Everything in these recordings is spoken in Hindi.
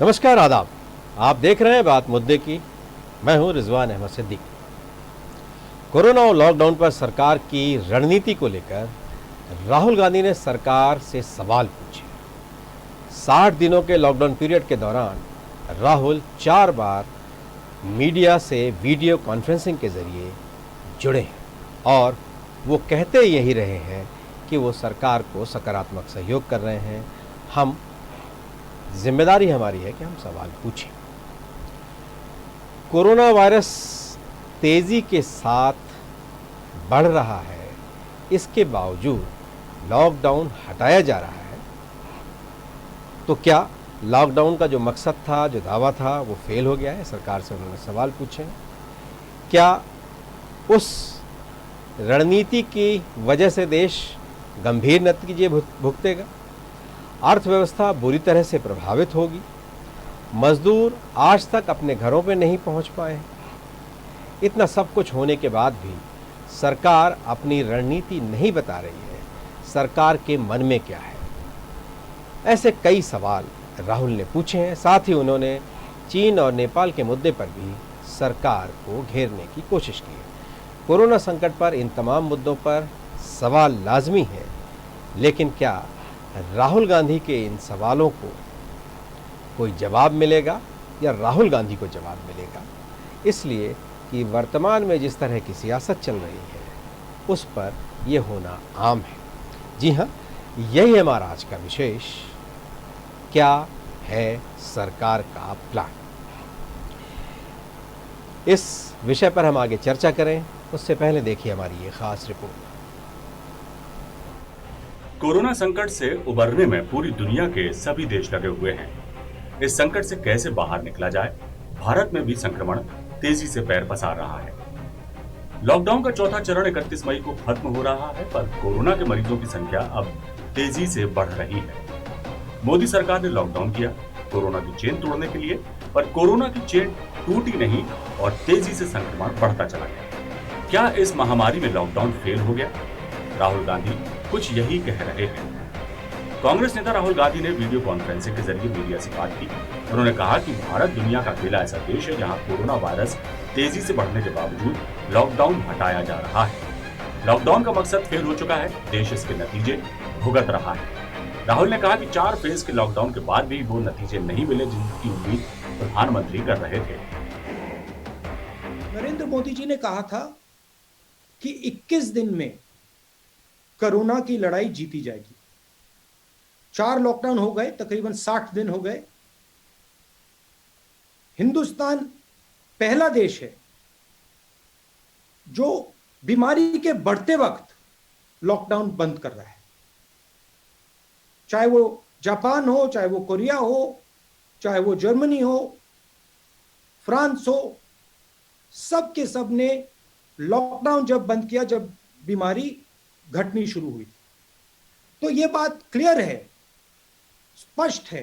नमस्कार, आदाब। आप देख रहे हैं बात मुद्दे की। मैं हूं रिजवान अहमद सिद्दीकी। कोरोना और लॉकडाउन पर सरकार की रणनीति को लेकर राहुल गांधी ने सरकार से सवाल पूछे। 60 दिनों के लॉकडाउन पीरियड के दौरान राहुल 4 बार मीडिया से वीडियो कॉन्फ्रेंसिंग के जरिए जुड़े हैं और वो कहते यही रहे हैं कि वो सरकार को सकारात्मक सहयोग कर रहे हैं। जिम्मेदारी हमारी है कि हम सवाल पूछें। कोरोना वायरस तेज़ी के साथ बढ़ रहा है, इसके बावजूद लॉकडाउन हटाया जा रहा है। तो क्या लॉकडाउन का जो मकसद था, जो दावा था, वो फेल हो गया है? सरकार से उन्होंने सवाल पूछे। क्या उस रणनीति की वजह से देश गंभीर नतीजे भुगतेगा? अर्थव्यवस्था बुरी तरह से प्रभावित होगी। मजदूर आज तक अपने घरों में नहीं पहुंच पाए हैं। इतना सब कुछ होने के बाद भी सरकार अपनी रणनीति नहीं बता रही है। सरकार के मन में क्या है? ऐसे कई सवाल राहुल ने पूछे हैं। साथ ही उन्होंने चीन और नेपाल के मुद्दे पर भी सरकार को घेरने की कोशिश की है। कोरोना संकट पर इन तमाम मुद्दों पर सवाल लाजमी है, लेकिन क्या राहुल गांधी के इन सवालों को कोई जवाब मिलेगा या राहुल गांधी को जवाब मिलेगा? इसलिए कि वर्तमान में जिस तरह की सियासत चल रही है उस पर यह होना आम है। जी हाँ, यही हमारा आज का विशेष, क्या है सरकार का प्लान। इस विषय पर हम आगे चर्चा करें उससे पहले देखिए हमारी ये खास रिपोर्ट। कोरोना संकट से उबरने में पूरी दुनिया के सभी देश लगे हुए हैं। इस संकट से कैसे बाहर निकला जाए? भारत में भी संक्रमण तेजी से पैर पसार रहा है। लॉकडाउन का चौथा चरण 31 मई को खत्म हो रहा है, पर कोरोना के मरीजों की संख्या अब तेजी से बढ़ रही है। मोदी सरकार ने लॉकडाउन किया कोरोना की चेन तोड़ने के लिए, पर कोरोना की चेन टूटी नहीं और तेजी से संक्रमण बढ़ता चला गया। क्या इस महामारी में लॉकडाउन फेल हो गया? राहुल गांधी कुछ यही कह रहे हैं। कांग्रेस नेता राहुल गांधी ने वीडियो कॉन्फ्रेंसिंग के जरिए मीडिया से बात की। उन्होंने कहा कि भारत दुनिया का अकेला ऐसा देश है जहां कोरोना वायरस तेजी से बढ़ने के बावजूद लॉकडाउन हटाया जा रहा है। लॉकडाउन का मकसद फेल हो चुका है, देश इसके नतीजे भुगत रहा है। राहुल ने कहा कि 4 फेज के लॉकडाउन के बाद भी वो नतीजे नहीं मिले जिनकी उम्मीद प्रधानमंत्री कर रहे थे। नरेंद्र मोदी जी ने कहा था कि 21 दिन में कोरोना की लड़ाई जीती जाएगी। 4 लॉकडाउन हो गए, तकरीबन 60 दिन हो गए। हिंदुस्तान पहला देश है जो बीमारी के बढ़ते वक्त लॉकडाउन बंद कर रहा है। चाहे वो जापान हो, चाहे वो कोरिया हो, चाहे वो जर्मनी हो, फ्रांस हो, सब के सब ने लॉकडाउन जब बंद किया, जब बीमारी घटनी शुरू हुई। तो यह बात क्लियर है, स्पष्ट है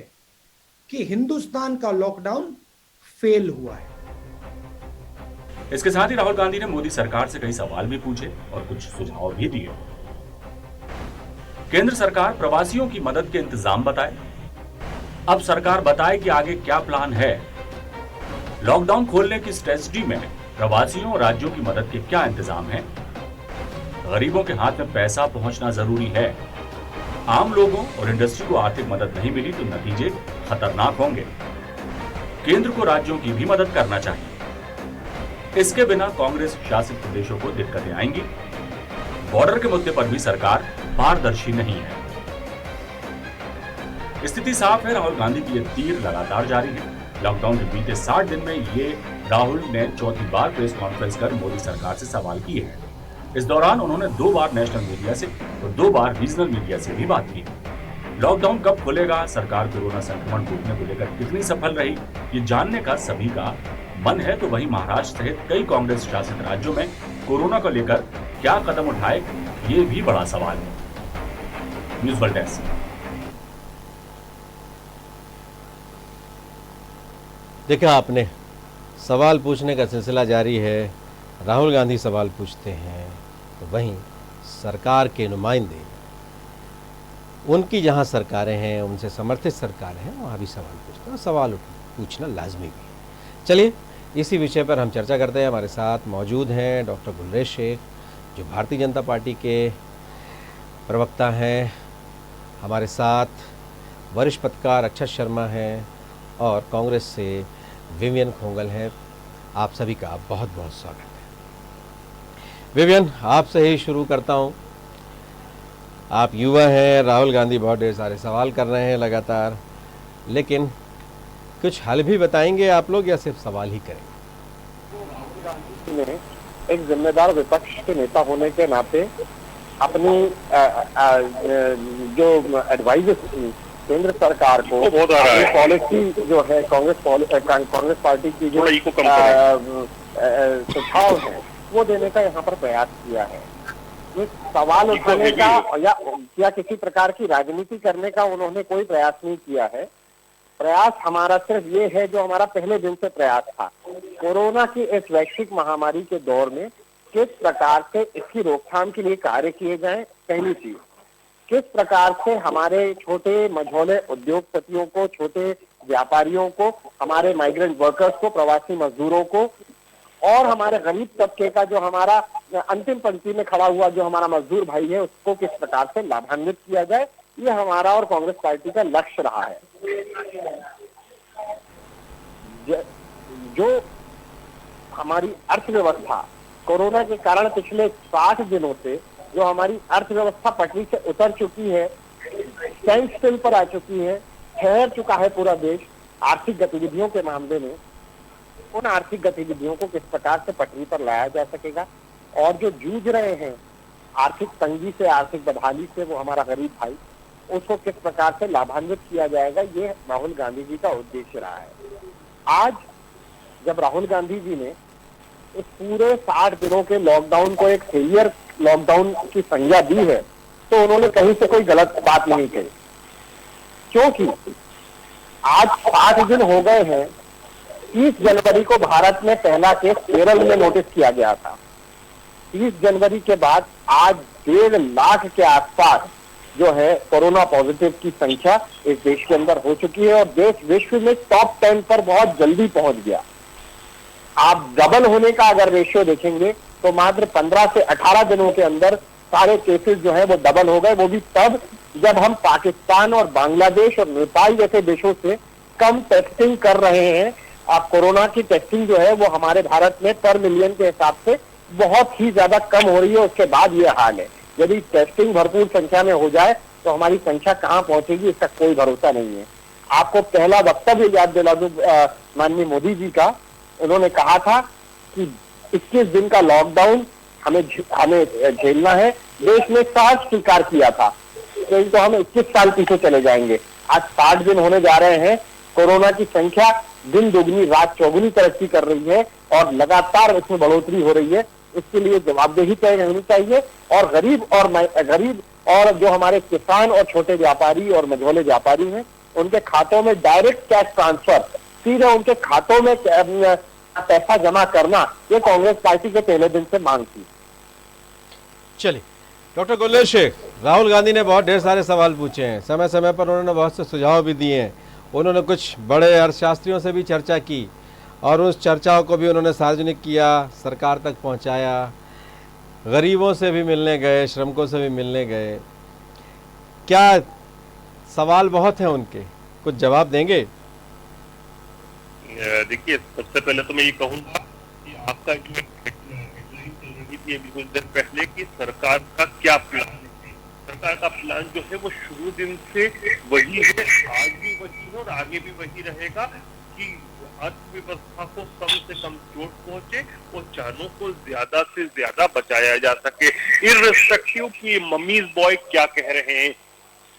कि हिंदुस्तान का लॉकडाउन फेल हुआ है। इसके साथ ही राहुल गांधी ने मोदी सरकार से कई सवाल भी पूछे और कुछ सुझाव भी दिए। केंद्र सरकार प्रवासियों की मदद के इंतजाम बताए। अब सरकार बताए कि आगे क्या प्लान है। लॉकडाउन खोलने की स्ट्रेटजी में प्रवासियों और राज्यों की मदद के क्या इंतजाम है? गरीबों के हाथ में पैसा पहुंचना जरूरी है। आम लोगों और इंडस्ट्री को आर्थिक मदद नहीं मिली तो नतीजे खतरनाक होंगे। केंद्र को राज्यों की भी मदद करना चाहिए। इसके बिना कांग्रेस शासित प्रदेशों को दिक्कतें आएंगी। बॉर्डर के मुद्दे पर भी सरकार पारदर्शी नहीं है। स्थिति साफ है, राहुल गांधी की ये तीर लगातार जारी है। लॉकडाउन के बीते 60 दिन में ये राहुल ने चौथी बार प्रेस कॉन्फ्रेंस कर मोदी सरकार से सवाल किए हैं। इस दौरान उन्होंने 2 बार नेशनल मीडिया से और 2 बार रीजनल मीडिया से भी बात की। लॉकडाउन कब खुलेगा, सरकार कोरोना संक्रमण रोकने को लेकर कितनी सफल रही, ये जानने का सभी का मन है। तो वहीं महाराष्ट्र सहित कई कांग्रेस शासित राज्यों में कोरोना को लेकर क्या कदम उठाए, ये भी बड़ा सवाल है। News world desk. देखा आपने, सवाल पूछने का सिलसिला जारी है। राहुल गांधी सवाल पूछते हैं तो वहीं सरकार के नुमाइंदे उनकी जहाँ सरकारें हैं, उनसे समर्थित सरकारें हैं, वहाँ भी सवाल पूछते हैं, सवाल पूछना लाजमी भी है। चलिए इसी विषय पर हम चर्चा करते हैं। हमारे साथ मौजूद हैं डॉक्टर गुलरेज शेख, जो भारतीय जनता पार्टी के प्रवक्ता हैं। हमारे साथ वरिष्ठ पत्रकार अक्षत शर्मा हैं और कांग्रेस से विवियन खोंगल हैं। आप सभी का बहुत बहुत स्वागत है। विवियन, आपसे ही शुरू करता हूँ। आप युवा हैं, राहुल गांधी बहुत ढेर सारे सवाल कर रहे हैं लगातार, लेकिन कुछ हल भी बताएंगे आप लोग या सिर्फ सवाल ही करेंगे? एक जिम्मेदार विपक्ष के नेता होने के नाते अपनी जो एडवाइस केंद्र सरकार को पॉलिसी जो है कांग्रेस पार्टी की जो सुझाव है वो देने का यहाँ पर प्रयास किया है। ये सवाल उठाने का या किसी प्रकार की राजनीति करने का उन्होंने कोई प्रयास नहीं किया है। प्रयास हमारा सिर्फ ये है जो हमारा पहले दिन से प्रयास था, कोरोना की इस वैश्विक महामारी के दौर में किस प्रकार से इसकी रोकथाम के लिए कार्य किए जाएं। पहली चीज, किस प्रकार से हमारे छोटे मझोले उद्योगपतियों को, छोटे व्यापारियों को, हमारे माइग्रेंट वर्कर्स को, प्रवासी मजदूरों को और हमारे गरीब तबके का जो हमारा अंतिम पंक्ति में खड़ा हुआ जो हमारा मजदूर भाई है उसको किस प्रकार से लाभान्वित किया जाए, ये हमारा और कांग्रेस पार्टी का लक्ष्य रहा है। जो हमारी अर्थव्यवस्था कोरोना के कारण पिछले 60 दिनों से जो हमारी अर्थव्यवस्था पटरी से उतर चुकी है, स्टैंड स्टिल पर आ चुकी है, ठहर चुका है पूरा देश आर्थिक गतिविधियों के मामले में, उन आर्थिक गतिविधियों को किस प्रकार से पटरी पर लाया जा सकेगा और जो जूझ रहे हैं आर्थिक तंगी से, आर्थिक बदहाली से, वो हमारा गरीब भाई, उसको किस प्रकार से लाभान्वित किया जाएगा, ये राहुल गांधी जी का उद्देश्य रहा है। आज जब राहुल गांधी जी ने इस पूरे 60 दिनों के लॉकडाउन को एक फेलियर लॉकडाउन की संज्ञा दी है, तो उन्होंने कहीं से कोई गलत बात नहीं कही, क्योंकि आज 60 दिन हो गए हैं। 30 जनवरी को भारत में पहला केस केरल में नोटिस किया गया था। 30 जनवरी के बाद आज 1.5 लाख के आसपास जो है कोरोना पॉजिटिव की संख्या इस देश के अंदर हो चुकी है और देश विश्व में टॉप 10 पर बहुत जल्दी पहुंच गया। आप डबल होने का अगर रेशियो देखेंगे तो मात्र 15 से 18 दिनों के अंदर सारे केसेस जो है वो डबल हो गए, वो भी तब जब हम पाकिस्तान और बांग्लादेश और नेपाल जैसे देशों से कम टेस्टिंग कर रहे हैं। अब कोरोना की टेस्टिंग जो है वो हमारे भारत में पर मिलियन के हिसाब से बहुत ही ज्यादा कम हो रही है, उसके बाद ये हाल है। यदि टेस्टिंग भरपूर संख्या में हो जाए तो हमारी संख्या कहां पहुंचेगी इसका कोई भरोसा नहीं है। आपको पहला वक्तव्य याद दिला दूं माननीय मोदी जी का, उन्होंने कहा था कि 21 दिन का लॉकडाउन हमें झेलना है। देश ने सहज स्वीकार किया था, तो हम 21 साल पीछे चले जाएंगे। आज 60 दिन होने जा रहे हैं, कोरोना की संख्या दिन दुगनी रात चौगुनी तरक्की कर रही है और लगातार इसमें बढ़ोतरी हो रही है। इसके लिए जवाबदेही तय होनी चाहिए और गरीब और जो हमारे किसान और छोटे व्यापारी और मझोले व्यापारी हैं उनके खातों में डायरेक्ट कैश ट्रांसफर, सीधे उनके खातों में पैसा जमा करना, ये कांग्रेस पार्टी के पहले दिन से मांग थी। चलिए डॉक्टर गुलरेज शेख, राहुल गांधी ने बहुत ढेर सारे सवाल पूछे हैं, समय समय पर उन्होंने बहुत से सुझाव भी दिए हैं। उन्होंने कुछ बड़े अर्थशास्त्रियों से भी चर्चा की और उस चर्चाओं को भी उन्होंने सार्वजनिक किया, सरकार तक पहुंचाया, गरीबों से भी मिलने गए, श्रमिकों से भी मिलने गए। क्या सवाल बहुत हैं उनके, कुछ जवाब देंगे? देखिए, सबसे पहले तो मैं ये कहूंगा कि आपका जो हेडलाइन चल रही थी अभी कुछ दिन पहले कि सरकार का क्या प्लान है। सरकार का प्लान जो है वो शुरू दिन से वही है, आज भी वही है और आगे भी वही रहेगा कि अर्थव्यवस्था को कम से कम चोट पहुंचे और जानों को ज्यादा से ज्यादा बचाया जा सके, इर्रिस्पेक्टिव कि मम्मीज बॉय क्या कह रहे हैं।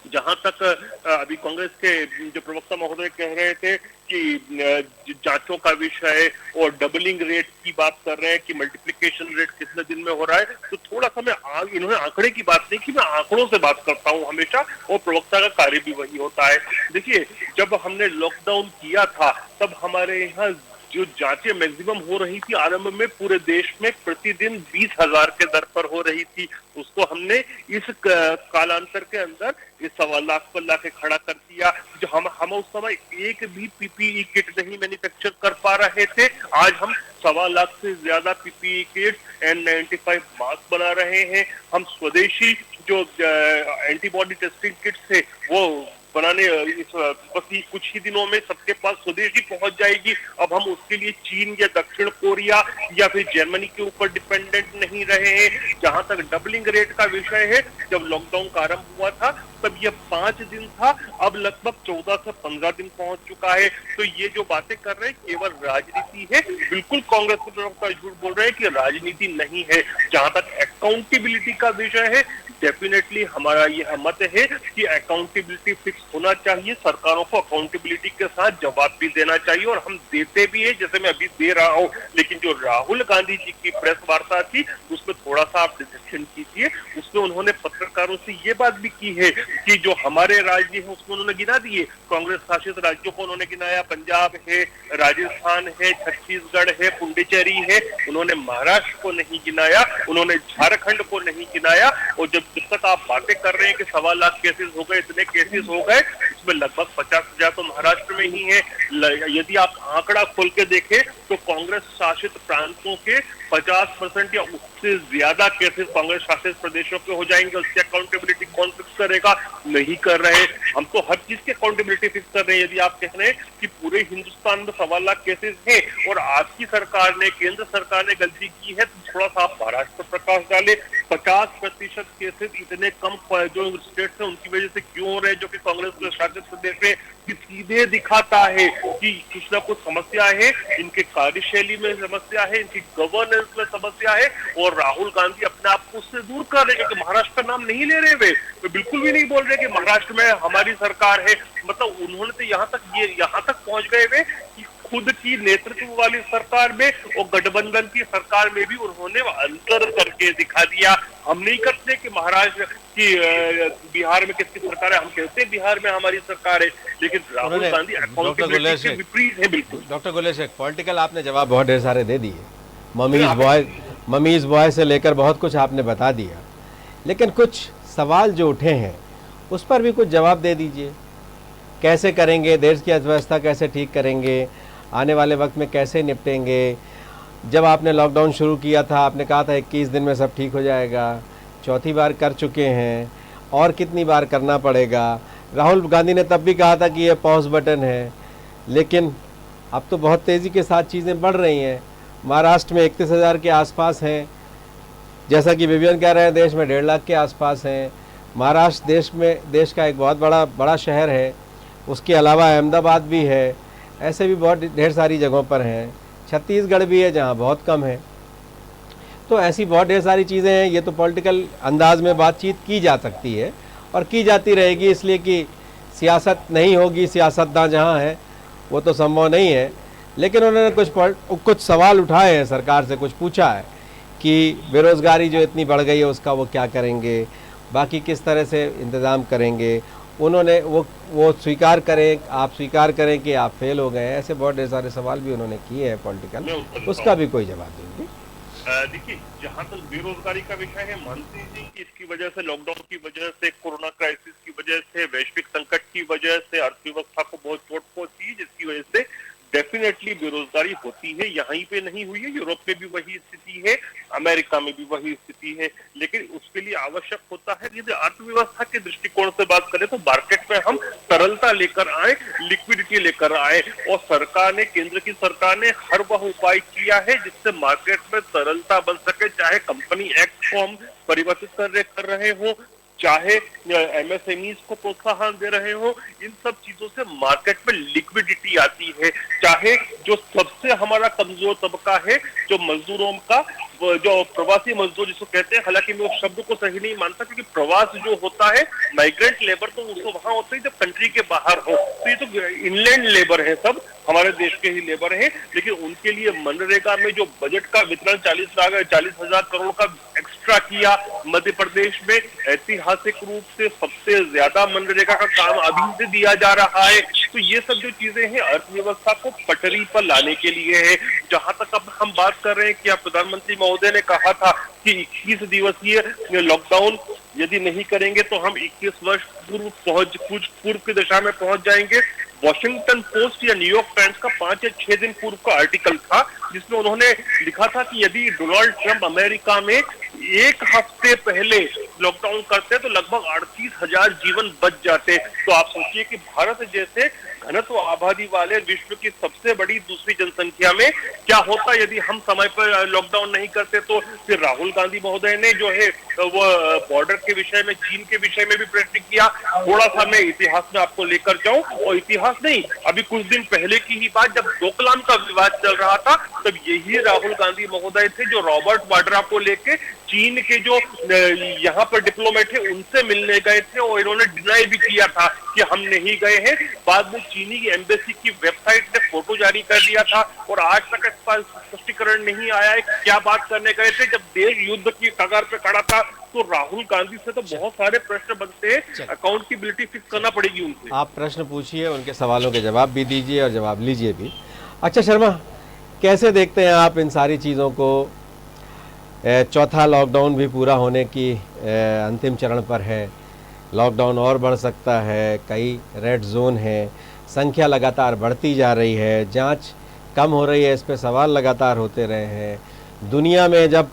जहां तक अभी कांग्रेस के जो प्रवक्ता महोदय कह रहे थे कि जांचों का विषय और डबलिंग रेट की बात कर रहे हैं कि मल्टीप्लिकेशन रेट कितने दिन में हो रहा है, तो थोड़ा सा इन्होंने आंकड़े की बात नहीं की, मैं आंकड़ों से बात करता हूं हमेशा और प्रवक्ता का कार्य भी वही होता है। देखिए, जब हमने लॉकडाउन किया था तब हमारे यहाँ जो जांचें मैक्सिमम हो रही थी आरंभ में पूरे देश में प्रतिदिन 20,000 के दर पर हो रही थी, उसको हमने इस कालांतर के अंदर इस 1.25 लाख पर लाके खड़ा कर दिया। जो हम उस समय एक भी पीपीई किट नहीं मैन्युफैक्चर कर पा रहे थे, आज हम 1.25 लाख से ज्यादा पीपीई किट N95 मास्क बना रहे हैं। हम स्वदेशी जो एंटीबॉडी टेस्टिंग किट्स है वो बनाने बस कुछ ही दिनों में सबके पास स्वदेशी पहुंच जाएगी। अब हम उसके लिए चीन या दक्षिण कोरिया या फिर जर्मनी के ऊपर डिपेंडेंट नहीं रहे हैं। जहां तक डबलिंग रेट का विषय है, जब लॉकडाउन का आरंभ हुआ था तब यह 5 दिन था, अब लगभग 14 से 15 दिन पहुंच चुका है। तो ये जो बातें कर रहे हैं केवल राजनीति है, बिल्कुल कांग्रेस के तरफ का झूठ बोल रहे हैं कि राजनीति नहीं है। जहां तक अकाउंटेबिलिटी का विषय है, डेफिनेटली हमारा यह मत है कि अकाउंटेबिलिटी फिक्स होना चाहिए, सरकारों को अकाउंटेबिलिटी के साथ जवाब भी देना चाहिए और हम देते भी है, जैसे मैं अभी दे रहा हूं। लेकिन जो राहुल गांधी जी की प्रेस वार्ता थी उसमें थोड़ा सा आप डिस्कशन कीजिए। उसमें उन्होंने पत्रकारों से ये बात भी की है कि जो हमारे राज्य है उसमें उन्होंने गिना दिए, कांग्रेस शासित राज्यों को उन्होंने गिनाया, पंजाब है, राजस्थान है, छत्तीसगढ़ है, पुडुचेरी है। उन्होंने महाराष्ट्र को नहीं गिनाया, उन्होंने झारखंड को नहीं गिनाया। और जब तक आप बातें कर रहे हैं कि 1.25 लाख केसेस हो गए, इतने केसेस हो गए, इसमें लगभग 50,000 तो महाराष्ट्र में ही है। यदि आप आंकड़ा खोल के देखें तो कांग्रेस शासित प्रांतों के 50% या उससे ज्यादा केसेस कांग्रेस शासित प्रदेशों के हो जाएंगे। उसकी अकाउंटेबिलिटी कौन फिक्स करेगा? नहीं कर रहे। हम तो हर चीज की अकाउंटेबिलिटी फिक्स कर रहे हैं। यदि आप कह रहे हैं कि पूरे हिंदुस्तान में 1.25 लाख केसेस हैं और आपकी सरकार ने, केंद्र सरकार ने गलती की है, तो थोड़ा सा आप महाराष्ट्र पर प्रकाश डाले। 50% केसेस इतने कम जो स्टेट्स हैं उनकी वजह से क्यों हो रहे हैं, जो कि कांग्रेस के शासित प्रदेश में, कि सीधे दिखाता है कि कुछ ना कुछ समस्या है, इनके कार्यशैली में समस्या है, इनकी गवर्नेंस में समस्या है। और राहुल गांधी अपने आप को उससे दूर कर रहे हैं, क्योंकि महाराष्ट्र का नाम नहीं ले रहे वे बिल्कुल भी नहीं बोल रहे कि महाराष्ट्र में हमारी सरकार है। मतलब उन्होंने तो यहाँ तक पहुंच गए वे कि खुद की नेतृत्व वाली सरकार में और गठबंधन की सरकार में भी उन्होंने अंतर करके दिखा दिया। हम नहीं करते कि महाराष्ट्र की बिहार में किसकी सरकार है, हम कहते हैं बिहार में हमारी सरकार है, लेकिन राहुल गांधी अकाउंटेबिलिटी के विपरीत है। बिल्कुल डॉक्टर गुलेशेख, पॉलिटिकल आपने जवाब बहुत ढेर सारे दे दिए, ममीज बॉय से लेकर बहुत कुछ आपने बता दिया, लेकिन कुछ सवाल जो उठे हैं उस पर भी कुछ जवाब दे दीजिए। कैसे करेंगे, देश की अर्थव्यवस्था कैसे ठीक करेंगे, आने वाले वक्त में कैसे निपटेंगे? जब आपने लॉकडाउन शुरू किया था आपने कहा था 21 दिन में सब ठीक हो जाएगा, चौथी बार कर चुके हैं, और कितनी बार करना पड़ेगा? राहुल गांधी ने तब भी कहा था कि ये पॉज बटन है, लेकिन अब तो बहुत तेज़ी के साथ चीज़ें बढ़ रही हैं। महाराष्ट्र में 31,000 के आसपास हैं, जैसा कि विवियन कह रहे हैं देश में 1.5 लाख के आसपास हैं। महाराष्ट्र देश का एक बहुत बड़ा शहर है, उसके अलावा अहमदाबाद भी है, ऐसे भी बहुत ढेर सारी जगहों पर हैं। छत्तीसगढ़ भी है जहाँ बहुत कम है। तो ऐसी बहुत ढेर सारी चीज़ें हैं। ये तो पॉलिटिकल अंदाज में बातचीत की जा सकती है और की जाती रहेगी, इसलिए कि सियासत नहीं होगी, सियासतदान जहाँ है वो तो संभव नहीं है। लेकिन उन्होंने कुछ सवाल उठाए हैं, सरकार से कुछ पूछा है कि बेरोज़गारी जो इतनी बढ़ गई है उसका वो क्या करेंगे, बाकी किस तरह से इंतज़ाम करेंगे। उन्होंने वो स्वीकार करें, आप स्वीकार करें कि आप फेल हो गए। ऐसे बहुत ढेर सारे सवाल भी उन्होंने किए हैं पॉलिटिकल, उसका भी कोई जवाब देंगे। देखिए, जहां तक बेरोजगारी का विषय है, मानते हैं कि इसकी वजह से, लॉकडाउन की वजह से, कोरोना क्राइसिस की वजह से, वैश्विक संकट की वजह से अर्थव्यवस्था को बहुत चोट पहुंची, जिसकी वजह से डेफिनेटली बेरोजगारी होती है। यहीं पे नहीं हुई है, यूरोप में भी वही स्थिति है, अमेरिका में भी वही स्थिति है। लेकिन उसके लिए आवश्यक होता है, यदि अर्थव्यवस्था के दृष्टिकोण से बात करें तो मार्केट में हम तरलता लेकर आए, लिक्विडिटी लेकर आए, और सरकार ने, केंद्र की सरकार ने हर वह उपाय किया है जिससे मार्केट में तरलता बन सके। चाहे कंपनी एक्ट को हम परिवर्तित कर रहे हो, चाहे एमएसएमईज को प्रोत्साहन दे रहे हो, इन सब चीजों से मार्केट में लिक्विडिटी आती है। चाहे जो सबसे हमारा कमजोर तबका है, जो मजदूरों का, जो प्रवासी मजदूर जिसको कहते हैं, हालांकि मैं उस शब्द को सही नहीं मानता, क्योंकि प्रवास जो होता है, माइग्रेंट लेबर तो उसको वहां होता है जब कंट्री के बाहर हो, तो ये तो इनलैंड लेबर है, सब हमारे देश के ही लेबर हैं। लेकिन उनके लिए मनरेगा में जो बजट का वितरण 40,000 करोड़ का एक्स्ट्रा एक्स्ट्रा किया। मध्य प्रदेश में ऐतिहासिक रूप से सबसे ज्यादा मनरेगा का काम अभी से दिया जा रहा है। तो ये सब जो चीजें हैं अर्थव्यवस्था को पटरी पर लाने के लिए है। जहां तक अब हम बात कर रहे हैं कि प्रधानमंत्री महोदय ने कहा था कि 21 दिवसीय लॉकडाउन यदि नहीं करेंगे तो हम 21 वर्ष पूर्व की दिशा में पहुंच जाएंगे। वॉशिंगटन पोस्ट या न्यूयॉर्क टाइम्स का 5 या 6 दिन पूर्व का आर्टिकल था जिसमें उन्होंने लिखा था कि यदि डोनाल्ड ट्रंप अमेरिका में एक हफ्ते पहले लॉकडाउन करते तो लगभग 38,000 जीवन बच जाते। तो आप सोचिए कि भारत जैसे घनत्व आबादी वाले विश्व की सबसे बड़ी दूसरी जनसंख्या में क्या होता यदि हम समय पर लॉकडाउन नहीं करते। तो फिर राहुल गांधी महोदय ने जो है वो बॉर्डर के विषय में, चीन के विषय में भी प्रश्न किया। थोड़ा सा मैं इतिहास में आपको लेकर जाऊं, और इतिहास नहीं, अभी कुछ दिन पहले की ही बात, जब डोकलाम का विवाद चल रहा था तब यही राहुल गांधी महोदय थे जो रॉबर्ट वाड्रा को लेके चीन के जो यहाँ पर डिप्लोमेट है उनसे मिलने गए थे, और इन्होंने डिनाई भी किया था कि हम नहीं गए हैं। बाद में चीनी की एम्बेसी की वेबसाइट ने फोटो जारी कर दिया था, और आज तक इसका स्पष्टीकरण नहीं आया है क्या बात करने गए थे। जब देश युद्ध की कगार पे खड़ा था तो राहुल गांधी से तो बहुत सारे प्रश्न बनते हैं, अकाउंटेबिलिटी फिक्स करना पड़ेगी उनसे। आप प्रश्न पूछिए, उनके सवालों के जवाब भी दीजिए और जवाब लीजिए भी। अच्छा शर्मा, कैसे देखते हैं आप इन सारी चीज़ों को? चौथा लॉकडाउन भी पूरा होने की अंतिम चरण पर है, लॉकडाउन और बढ़ सकता है, कई रेड जोन है, संख्या लगातार बढ़ती जा रही है, जांच कम हो रही है, इस पे सवाल लगातार होते रहे हैं। दुनिया में जब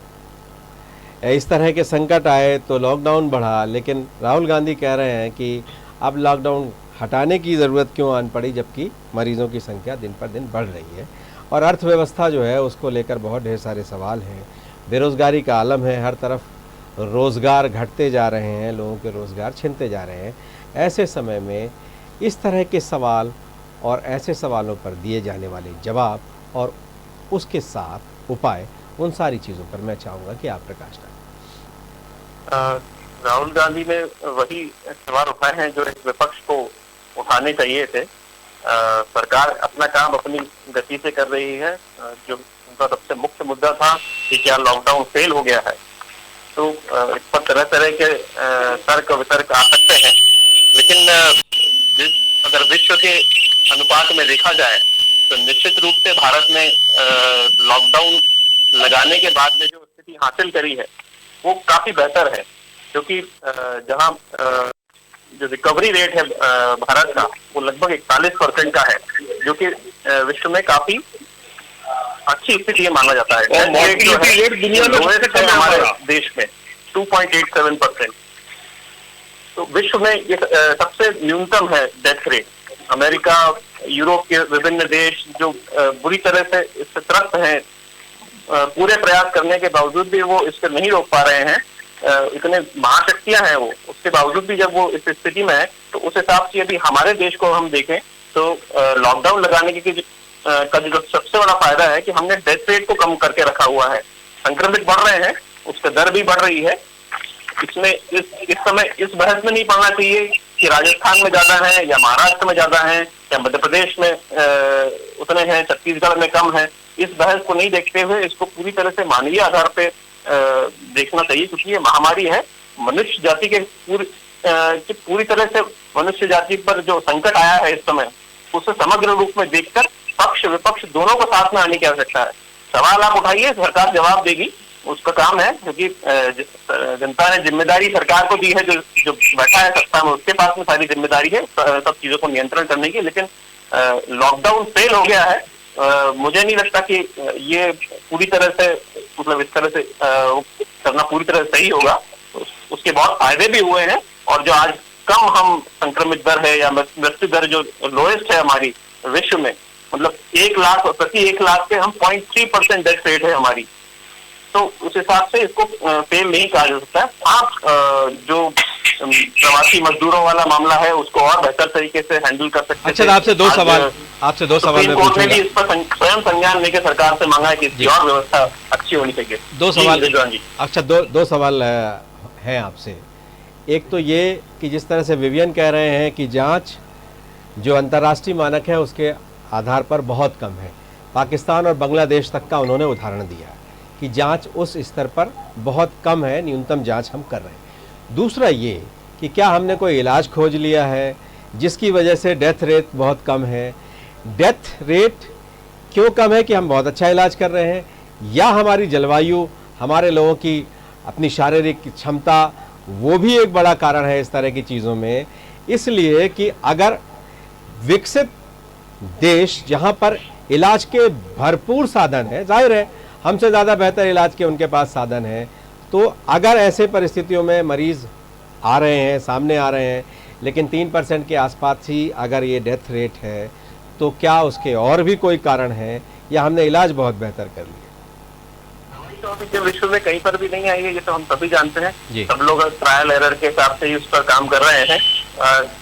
इस तरह के संकट आए तो लॉकडाउन बढ़ा, लेकिन राहुल गांधी कह रहे हैं कि अब लॉकडाउन हटाने की ज़रूरत क्यों आन पड़ी जबकि मरीज़ों की संख्या दिन पर दिन बढ़ रही है, और अर्थव्यवस्था जो है उसको लेकर बहुत ढेर सारे सवाल हैं। बेरोज़गारी का आलम है, हर तरफ रोज़गार घटते जा रहे हैं, लोगों के रोज़गार छिनते जा रहे हैं। ऐसे समय में इस तरह के सवाल और ऐसे सवालों पर दिए जाने वाले जवाब और उसके साथ उपाय, उन सारी चीज़ों पर मैं चाहूँगा कि आप प्रकाश डालें। राहुल गांधी ने वही सवाल उठाए हैं जो एक विपक्ष को उठाने चाहिए थे। सरकार अपना काम अपनी गति से कर रही है। जो उनका सबसे मुख्य मुद्दा था कि क्या लॉकडाउन फेल हो गया है, तो इस पर तरह तरह के तर्क वितर्क आ सकते हैं, लेकिन अगर विश्व के अनुपात में देखा जाए तो निश्चित रूप से भारत ने लॉकडाउन लगाने के बाद में जो स्थिति हासिल करी है वो काफी बेहतर है, क्योंकि जहां जो रिकवरी रेट है भारत का वो लगभग 41% का है, जो कि विश्व में काफी अच्छी स्थिति माना जाता है। और मॉर्टिलिटी रेट दुनिया में सबसे कम है हमारे देश में 2.87%। तो विश्व में ये सबसे न्यूनतम है डेथ रेट। अमेरिका, यूरोप के विभिन्न देश जो बुरी तरह से इससे त्रस्त हैं, पूरे प्रयास करने के बावजूद भी वो इसको नहीं रोक पा रहे हैं। इतने महाशक्तियां हैं वो, उसके बावजूद भी जब वो इस स्थिति में है तो उस हिसाब से यदि हमारे देश को हम देखें तो लॉकडाउन लगाने का जो सबसे बड़ा फायदा है कि हमने डेथ रेट को कम करके रखा हुआ है। संक्रमित बढ़ रहे हैं, उसका दर भी बढ़ रही है। इसमें इस समय इस बहस में नहीं पड़ना चाहिए कि राजस्थान में ज्यादा है या महाराष्ट्र में ज्यादा है या मध्य प्रदेश में उतने हैं, छत्तीसगढ़ में कम है। इस बहस को नहीं देखते हुए इसको पूरी तरह से मानवीय आधार पे देखना चाहिए, क्योंकि ये महामारी है। मनुष्य जाति के पूरी तरह से मनुष्य जाति पर जो संकट आया है इस समय, उसे समग्र रूप में देखकर पक्ष विपक्ष दोनों को साथ में आने की आवश्यकता है। सवाल आप उठाइए, सरकार जवाब देगी, उसका काम है, क्योंकि जनता ने जिम्मेदारी सरकार को दी है, जो बैठा है सत्ता में उसके पास में सारी जिम्मेदारी है सब चीजों को नियंत्रण करने की। लेकिन लॉकडाउन फेल हो गया है, मुझे नहीं लगता कि ये पूरी तरह से मतलब इस तरह से करना पूरी तरह सही होगा। उसके बहुत फायदे भी हुए हैं, और जो आज कम हम संक्रमित दर है या मृत्यु दर जो लोएस्ट है हमारी विश्व में, मतलब 1 लाख प्रति 1 लाख पे हम 0.3% डेथ रेट है हमारी, तो उस हिसाब से इसको फेल नहीं कहा जा सकता है। आप जो प्रवासी मजदूरों वाला मामला है उसको और बेहतर तरीके से हैंडल कर सकते हैं। अच्छा, आपसे दो सवाल मैं कोर्ट ने भी इस पर स्वयं संज्ञान लेकर सरकार से मांगा है कि इसकी और व्यवस्था अच्छी होनी चाहिए। दो सवाल। अच्छा, दो सवाल हैं आपसे। एक तो ये कि जिस तरह से विवियन कह रहे हैं कि जांच जो अंतर्राष्ट्रीय मानक है उसके आधार पर बहुत कम है। पाकिस्तान और बांग्लादेश तक का उन्होंने उदाहरण दिया कि जांच उस स्तर पर बहुत कम है, न्यूनतम जांच हम कर रहे हैं। दूसरा ये कि क्या हमने कोई इलाज खोज लिया है जिसकी वजह से डेथ रेट बहुत कम है। डेथ रेट क्यों कम है कि हम बहुत अच्छा इलाज कर रहे हैं, या हमारी जलवायु, हमारे लोगों की अपनी शारीरिक क्षमता, वो भी एक बड़ा कारण है इस तरह की चीज़ों में। इसलिए कि अगर विकसित देश जहाँ पर इलाज के भरपूर साधन है, जाहिर है हमसे ज़्यादा बेहतर इलाज के उनके पास साधन है, तो अगर ऐसे परिस्थितियों में मरीज़ आ रहे हैं, सामने आ रहे हैं, लेकिन 3% के आसपास ही अगर ये डेथ रेट है, तो क्या उसके और भी कोई कारण है या हमने इलाज बहुत बेहतर कर लिया? तो अभी विश्व में कहीं पर भी नहीं आई है, ये तो हम सभी जानते हैं। जी। सब लोग ट्रायल एरर के हिसाब से ही उस पर काम कर रहे हैं।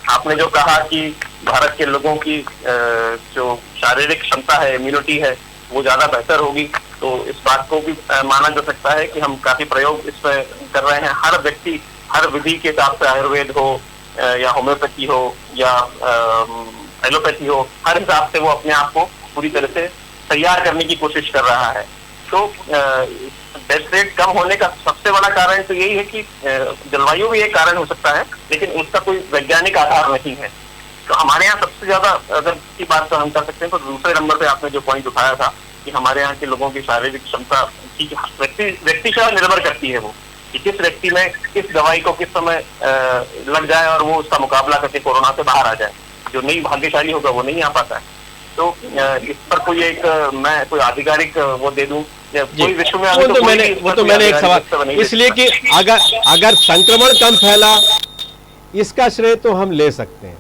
आपने जो कहा कि भारत के लोगों की जो शारीरिक क्षमता है, इम्यूनिटी है, वो ज्यादा बेहतर होगी, तो इस बात को भी माना जा सकता है कि हम काफी प्रयोग इस पर कर रहे हैं। हर व्यक्ति हर विधि के हिसाब से, आयुर्वेद हो या होम्योपैथी हो या एलोपैथी हो, हर हिसाब से वो अपने आप को पूरी तरह से तैयार करने की कोशिश कर रहा है। तो डेथ रेट कम होने का सबसे बड़ा कारण तो यही है कि जलवायु भी एक कारण हो सकता है, लेकिन उसका कोई वैज्ञानिक आधार नहीं है। तो हमारे यहाँ सबसे ज्यादा अगर की बात तो हम कर सकते हैं, तो दूसरे नंबर पे आपने जो पॉइंट उठाया था कि हमारे यहाँ के लोगों की शारीरिक क्षमता की व्यक्ति से निर्भर करती है, वो कि किस व्यक्ति में किस दवाई को किस समय लग जाए और वो उसका मुकाबला करके कोरोना से बाहर आ जाए। जो नहीं भाग्यशाली होगा वो नहीं आ पाता है। तो इस पर कोई एक मैं कोई आधिकारिक वो दे दूं या कोई विश्व में वो तो मैंने एक सवाल, इसलिए कि अगर संक्रमण कम फैला इसका श्रेय तो हम ले सकते हैं,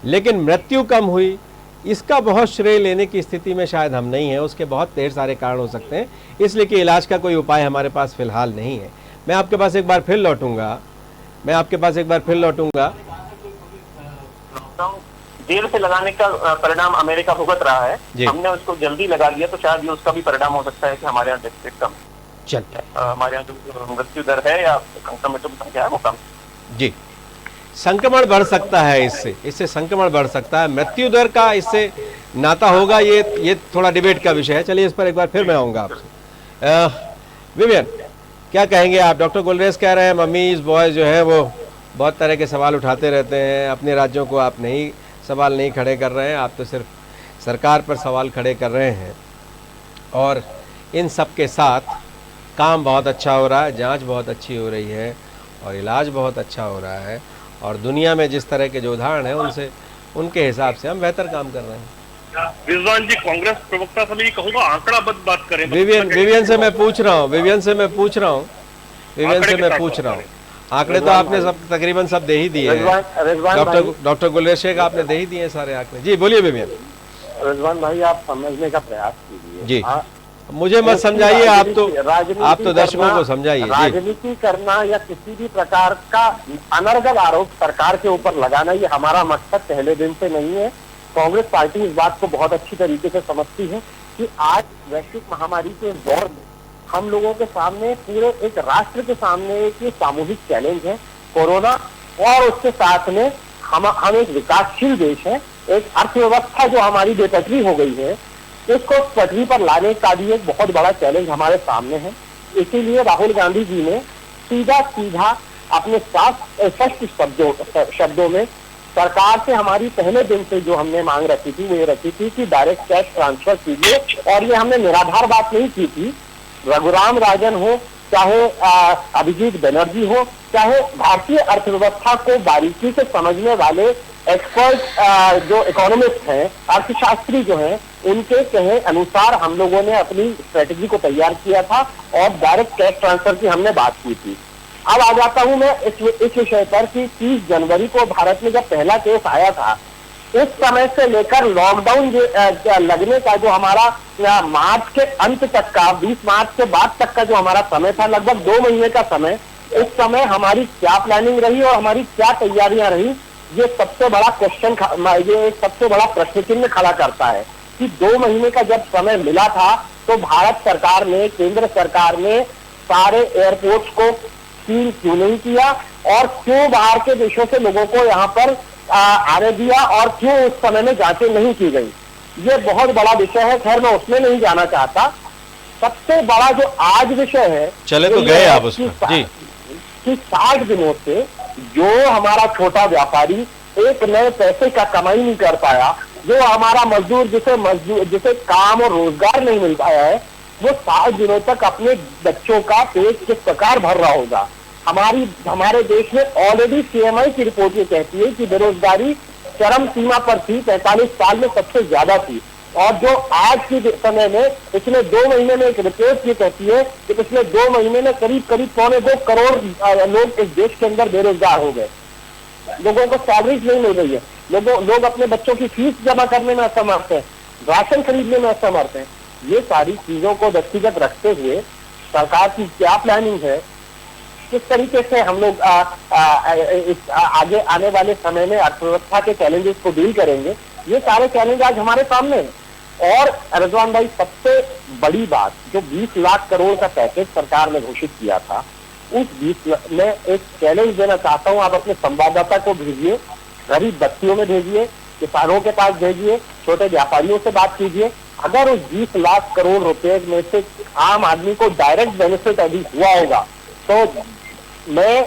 लेकिन मृत्यु कम हुई इसका बहुत श्रेय लेने की स्थिति में शायद हम नहीं है। उसके बहुत ढेर सारे कारण हो सकते हैं, इसलिए कि इलाज का कोई उपाय हमारे पास फिलहाल नहीं है। मैं आपके पास एक बार फिर लौटूंगा देर से लगाने का परिणाम अमेरिका भुगत रहा है, हमने उसको जल्दी लगा लिया, तो शायद ये उसका भी परिणाम हो सकता है कि हमारे यहाँ डेथ रेट कम चलता है, हमारे यहाँ जो मृत्यु दर है या संक्रमितों की संख्या है वो कम। जी, संक्रमण बढ़ सकता है, इससे संक्रमण बढ़ सकता है। मृत्यु दर का इससे नाता होगा, ये थोड़ा डिबेट का विषय है। चलिए इस पर एक बार फिर मैं आऊँगा आपसे। विवियन, क्या कहेंगे आप? डॉक्टर गुलरेज कह रहे हैं मम्मीज बॉयज जो है वो बहुत तरह के सवाल उठाते रहते हैं, अपने राज्यों को आप सवाल नहीं खड़े कर रहे हैं, आप तो सिर्फ सरकार पर सवाल खड़े कर रहे हैं। और इन सब के साथ काम बहुत अच्छा हो रहा है, जांच बहुत अच्छी हो रही है और इलाज बहुत अच्छा हो रहा है, और दुनिया में जिस तरह के जो उदाहरण हैं उनके हिसाब से हम बेहतर काम कर रहे हैं। रिजवान जी, कांग्रेस प्रवक्ता से मैं कहूँगा आंकड़ाबद्ध बात करें। विवियन से मैं पूछ रहा हूँ आंकड़े तो आपने सब तकरीबन सब दे ही दिए हैं। डॉक्टर गुलरेज शेख आपने दे ही दिए सारे आंकड़े। जी बोलिए विवियन। रिजवान भाई, आप समझने का प्रयास कीजिए। जी, मुझे मत समझाइए, आप तो दर्शकों को समझाइए। राजनीति करना या किसी भी प्रकार का अनर्गल आरोप सरकार के ऊपर लगाना, ये हमारा मकसद पहले दिन से नहीं है। कांग्रेस पार्टी इस बात को बहुत अच्छी तरीके से समझती है कि आज वैश्विक महामारी के दौर में हम लोगों के सामने, पूरे एक राष्ट्र के सामने एक सामूहिक चैलेंज है कोरोना, और उसके साथ में हम एक विकासशील देश है, एक अर्थव्यवस्था जो हमारी बेपटरी हो गई है, इसको पटरी पर लाने का भी एक बहुत बड़ा चैलेंज हमारे सामने है। इसीलिए राहुल गांधी जी ने सीधा अपने स्पष्ट शब्दों में सरकार से हमारी पहले दिन से जो हमने मांग रखी थी वो ये रखी थी कि डायरेक्ट कैश ट्रांसफर कीजिए, और ये हमने निराधार बात नहीं की थी। रघुराम राजन हो, चाहे अभिजीत बनर्जी हो, चाहे भारतीय अर्थव्यवस्था को बारीकी से समझने वाले एक्सपर्ट जो इकोनॉमिस्ट हैं, अर्थशास्त्री जो हैं, उनके कहे अनुसार हम लोगों ने अपनी स्ट्रेटेजी को तैयार किया था और डायरेक्ट कैश ट्रांसफर की हमने बात की थी। अब आ जाता हूं मैं इस विषय पर कि 30 जनवरी को भारत में जब पहला केस आया था, उस समय से लेकर लॉकडाउन लगने का जो हमारा मार्च के अंत तक का, 20 मार्च के बाद तक का जो हमारा समय था, लगभग 2 महीने का समय, उस समय हमारी क्या प्लानिंग रही और हमारी क्या तैयारियां रही, ये सबसे बड़ा सबसे बड़ा प्रश्न चिन्ह खड़ा करता है कि 2 महीने का जब समय मिला था तो भारत सरकार ने, केंद्र सरकार ने सारे एयरपोर्ट्स को सील क्यों नहीं किया, और क्यों बाहर के देशों से लोगों को यहाँ पर आने दिया, और क्यों उस समय में जांचें नहीं की गई। ये बहुत बड़ा विषय है, खैर मैं उसमें नहीं जाना चाहता। सबसे बड़ा जो आज विषय है, चले तो ये गए है आप उस पर जी। कि 60 दिनों से जो हमारा छोटा व्यापारी एक नए पैसे का कमाई नहीं कर पाया, जो हमारा मजदूर जिसे काम और रोजगार नहीं मिल पाया है, वो 60 दिनों तक अपने बच्चों का पेट किस प्रकार भर रहा होगा। हमारे देश में ऑलरेडी सीएमआई की रिपोर्ट ये कहती है कि बेरोजगारी चरम सीमा पर थी, 45 साल में सबसे ज्यादा थी। और जो आज के समय में पिछले 2 महीने में एक रिपोर्ट ये कहती है कि पिछले 2 महीने में करीब 2.25 करोड़ लोग इस देश के अंदर बेरोजगार हो गए। लोगों को सैलरीज नहीं मिल रही है, लोग अपने बच्चों की फीस जमा करने में असमर्थ है, राशन खरीदने में असमर्थ है। ये सारी चीजों को व्यक्तिगत रखते हुए सरकार की क्या प्लानिंग है, किस तरीके से हम लोग आगे आने वाले समय में अर्थव्यवस्था के चैलेंजेस को डील करेंगे, ये सारे चैलेंज आज हमारे सामने हैं। और रिजवान भाई, सबसे बड़ी बात, जो 20 लाख करोड़ का पैकेज सरकार ने घोषित किया था, उस 20 में एक चैलेंज देना चाहता हूं, आप अपने संवाददाता को भेजिए, गरीब बस्तियों में भेजिए, किसानों के पास भेजिए, छोटे व्यापारियों से बात कीजिए। अगर उस 20 लाख करोड़ रुपए में से आम आदमी को डायरेक्ट बेनिफिट अभी हुआ होगा, तो मैं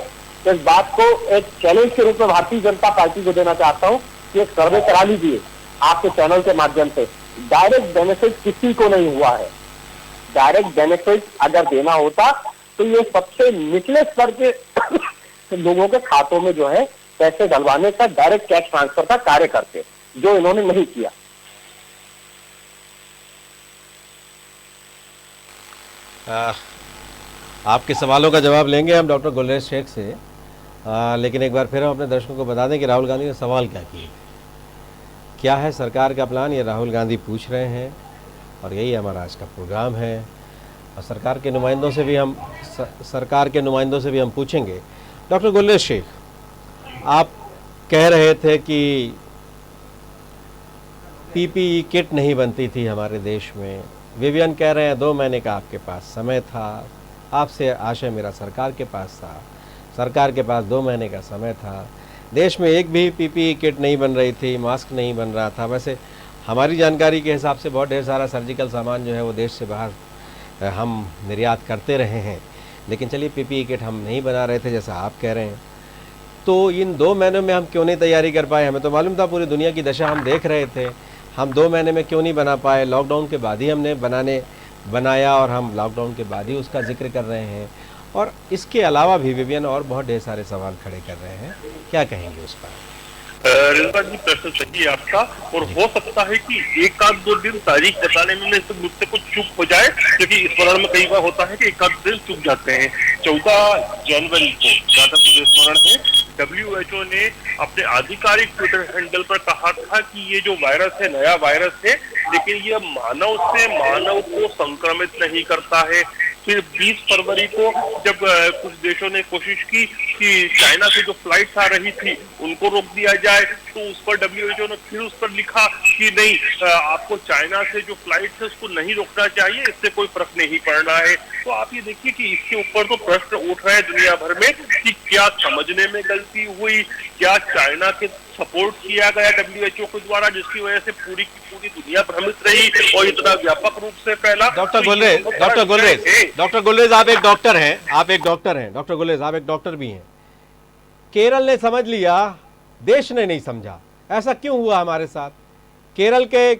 इस बात को एक चैलेंज के रूप में भारतीय जनता पार्टी को देना चाहता हूं कि एक सर्वे करा लीजिए आपके चैनल के माध्यम से। डायरेक्ट बेनिफिट किसी को नहीं हुआ है। डायरेक्ट बेनिफिट अगर देना होता तो ये सबसे निचले स्तर के लोगों के खातों में जो है पैसे डलवाने का, डायरेक्ट कैश ट्रांसफर का कार्य करते, जो इन्होंने नहीं किया। आपके सवालों का जवाब लेंगे हम डॉक्टर गुलरेज शेख से, लेकिन एक बार फिर हम अपने दर्शकों को बता दें कि राहुल गांधी ने सवाल क्या किए, क्या है सरकार का प्लान, ये राहुल गांधी पूछ रहे हैं और यही हमारा आज का प्रोग्राम है। और सरकार के नुमाइंदों से भी हम पूछेंगे। डॉक्टर गुलरेज शेख, आप कह रहे थे कि पीपीई किट नहीं बनती थी हमारे देश में, विवियन कह रहे हैं 2 महीने का आपके पास समय था, आपसे आशय मेरा सरकार के पास था, सरकार के पास 2 महीने का समय था, देश में एक भी पीपीई किट नहीं बन रही थी, मास्क नहीं बन रहा था। वैसे हमारी जानकारी के हिसाब से बहुत ढेर सारा सर्जिकल सामान जो है वो देश से बाहर हम निर्यात करते रहे हैं, लेकिन चलिए पीपीई किट हम नहीं बना रहे थे जैसा आप कह रहे हैं। तो इन 2 महीनों में हम क्यों नहीं तैयारी कर पाए? हमें तो मालूम था, पूरी दुनिया की दशा हम देख रहे थे, हम 2 महीने में क्यों नहीं बना पाए? लॉकडाउन के बाद ही हमने बनाया और हम लॉकडाउन के बाद ही उसका जिक्र कर रहे हैं। और इसके अलावा भी विवियन और बहुत ढेर सारे सवाल खड़े कर रहे हैं, क्या कहेंगे उस पर? रिजवान जी, प्रश्न सही है आपका, और हो सकता है कि 1-2 दिन तारीख बताने में मुझसे कुछ चूक हो जाए, क्योंकि स्मरण में कई बार होता है कि 1-2 दिन चूक जाते हैं। 14 जनवरी को, जहाँ तक मुझे स्मरण है, WHO ने अपने आधिकारिक ट्विटर हैंडल पर कहा था कि ये जो वायरस है नया वायरस है, लेकिन ये मानव से मानव को संक्रमित नहीं करता है। फिर 20 फरवरी को जब कुछ देशों ने कोशिश की कि चाइना से जो फ्लाइट्स आ रही थी उनको रोक दिया जाए, तो उस पर WHO ने फिर उस पर लिखा कि नहीं, आपको चाइना से जो फ्लाइट्स है उसको नहीं रोकना चाहिए, इससे कोई फर्क नहीं पड़ रहा है। तो आप ये देखिए कि इसके ऊपर तो प्रश्न उठ रहे हैं दुनिया भर में कि क्या समझने में गलती हुई, क्या चाइना के सपोर्ट किया गया WHO के द्वारा, जिसकी वजह से पूरी की पूरी दुनिया भ्रमित रही और इतना व्यापक रूप से फैला। डॉक्टर गुलरेज, आप एक डॉक्टर हैं, डॉक्टर गुलरेज आप एक डॉक्टर भी हैं। केरल ने समझ लिया, देश ने नहीं समझा, ऐसा क्यों हुआ हमारे साथ? केरल के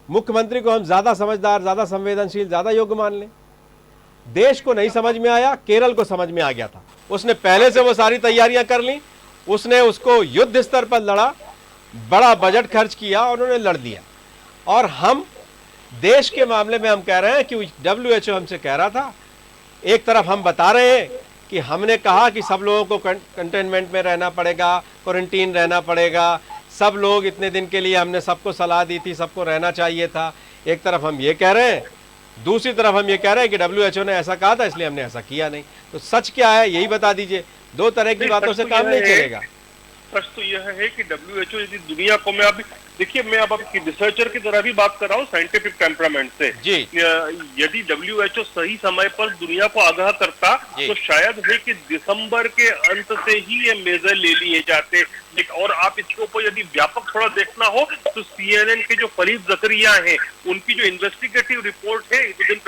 मुख्यमंत्री को हम ज्यादा समझदार, ज्यादा संवेदनशील, ज्यादा योग्य मान लें? देश को नहीं समझ में आया, केरल को समझ में आ गया था, उसने पहले से वो सारी तैयारियां कर ली, उसने उसको युद्ध स्तर पर लड़ा, बड़ा बजट खर्च किया और उन्होंने लड़ दिया। और हम देश के मामले में हम कह रहे हैं कि WHO हमसे कह रहा था, एक तरफ हम बता रहे हैं कि हमने कहा कि सब लोगों को कंटेनमेंट में रहना पड़ेगा, क्वारंटीन रहना पड़ेगा, सब लोग इतने दिन के लिए हमने सबको सलाह दी थी, सबको रहना चाहिए था। एक तरफ हम ये कह रहे हैं, दूसरी तरफ हम ये कह रहे हैं कि WHO ने ऐसा कहा था इसलिए हमने ऐसा किया नहीं। तो सच क्या है यही बता दीजिए, 2 तरह की बातों से काम नहीं चलेगा। प्रश्न तो यह है कि WHO यदि दुनिया को मैं अभी देखिए, मैं अब आपकी रिसर्चर की तरह भी बात कर रहा हूँ, साइंटिफिक टेम्परामेंट से जी। यदि WHO सही समय पर दुनिया को आगाह करता तो शायद है कि दिसंबर के अंत से ही ये मेजर ले लिए जाते। और आप इसके ऊपर यदि व्यापक थोड़ा देखना हो तो CNN के जो फरीद जकरिया हैं, उनकी जो इन्वेस्टिगेटिव रिपोर्ट है 2 दिन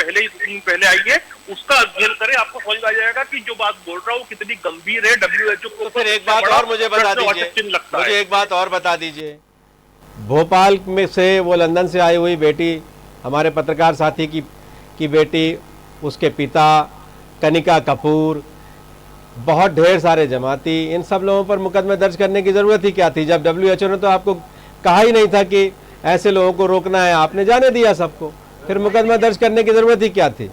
पहले आई है, उसका अध्ययन करें, आपको समझ आ जाएगा कि जो बात बोल रहा हूँ कितनी गंभीर है। WHO को फिर एक बात और मुझे बता दीजिए, मुझे एक बात और बता दीजिए, भोपाल में से वो लंदन से आई हुई बेटी, हमारे पत्रकार साथी की बेटी, उसके पिता कनिका कपूर, बहुत ढेर सारे जमाती, इन सब लोगों पर मुकदमे दर्ज करने की ज़रूरत ही क्या थी जब WHO ने तो आपको कहा ही नहीं था कि ऐसे लोगों को रोकना है, आपने जाने दिया सबको, फिर मुकदमा दर्ज करने की ज़रूरत ही क्या थी।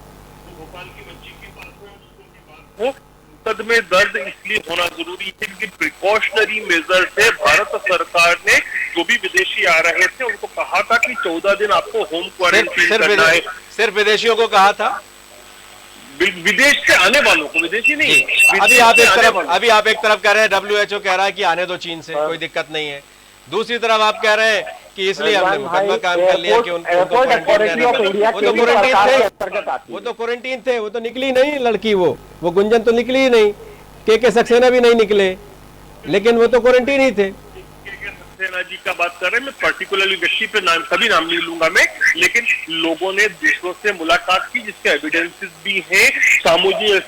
मुकदमे दर्ज इसलिए होना जरूरी है क्योंकि प्रिकॉशनरी मेजर से भारत सरकार ने जो भी विदेशी आ रहे थे उनको कहा था कि 14 दिन आपको होम क्वारंटीन करना है। सिर्फ विदेशियों को कहा था, विदेश से आने वालों को, विदेशी नहीं। अभी आप एक तरफ कह रहे हैं WHO कह रहा है कि आने दो चीन से, कोई दिक्कत नहीं है, दूसरी तरफ आप कह रहे हैं कि इसलिए हमने मुकदमा काम कर लिया कि उनको वो तो क्वारंटीन थे, वो तो निकली नहीं लड़की, वो गुंजन तो निकली ही नहीं, के सक्सेना भी नहीं निकले, लेकिन वो तो क्वारंटीन ही थे। सक्सेना जी का बात कर रहे हैं, मैं पर्टिकुलरली व्यक्ति पे नाम सभी नाम नहीं लूंगा मैं, लेकिन लोगों ने दूसरों से मुलाकात की जिसके एविडेंसेस भी हैं, जो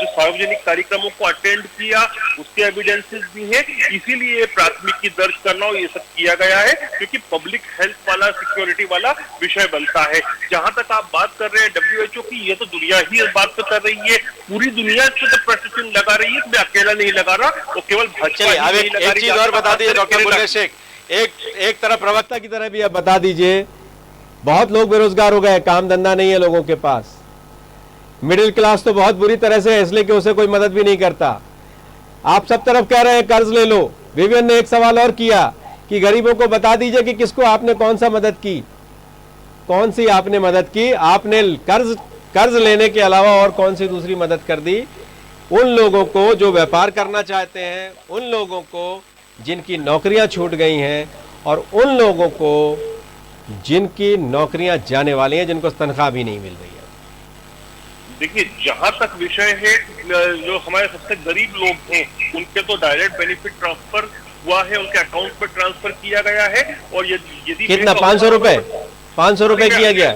सार्वजनिक कार्यक्रमों को अटेंड किया उसके एविडेंसेस भी हैं, इसीलिए प्राथमिकी दर्ज करना और ये सब किया गया है क्योंकि पब्लिक हेल्थ वाला, सिक्योरिटी वाला विषय बनता है। जहां तक आप बात कर रहे हैं WHO की, ये तो दुनिया ही इस बात पे कर रही है, पूरी दुनिया से तो प्रशासन लगा रही है, मैं अकेला नहीं लगा रहा, वो केवल भाजपा ही लगा रही है। एक चीज और बता दीजिए डॉक्टर गुलरेज शेख, एक तरफ प्रवक्ता की तरह भी आप बता दीजिए, बहुत लोग बेरोजगार हो गए, काम धंधा नहीं है लोगों के पास, मिडिल क्लास तो बहुत बुरी तरह से है, इसलिए कि उसे कोई मदद भी नहीं करता। आप सब तरफ कह रहे हैं कर्ज ले लो। विवियन ने एक सवाल और किया कि गरीबों को बता दीजिए कि किसको आपने कौन सा मदद की, कौन सी आपने मदद की, आपने कर्ज लेने के अलावा और कौन सी दूसरी मदद कर दी उन लोगों को जो व्यापार करना चाहते हैं, उन लोगों को जिनकी नौकरियां छूट गई हैं और उन लोगों को जिनकी नौकरियां जाने वाली हैं, जिनको तनख्वाह भी नहीं मिल रही है। देखिए, जहां तक विषय है, जो हमारे सबसे गरीब लोग हैं उनके तो डायरेक्ट बेनिफिट ट्रांसफर हुआ है, उनके अकाउंट पर ट्रांसफर किया गया है। और यदि कितना 500 रुपए 500 रुपए किया गया,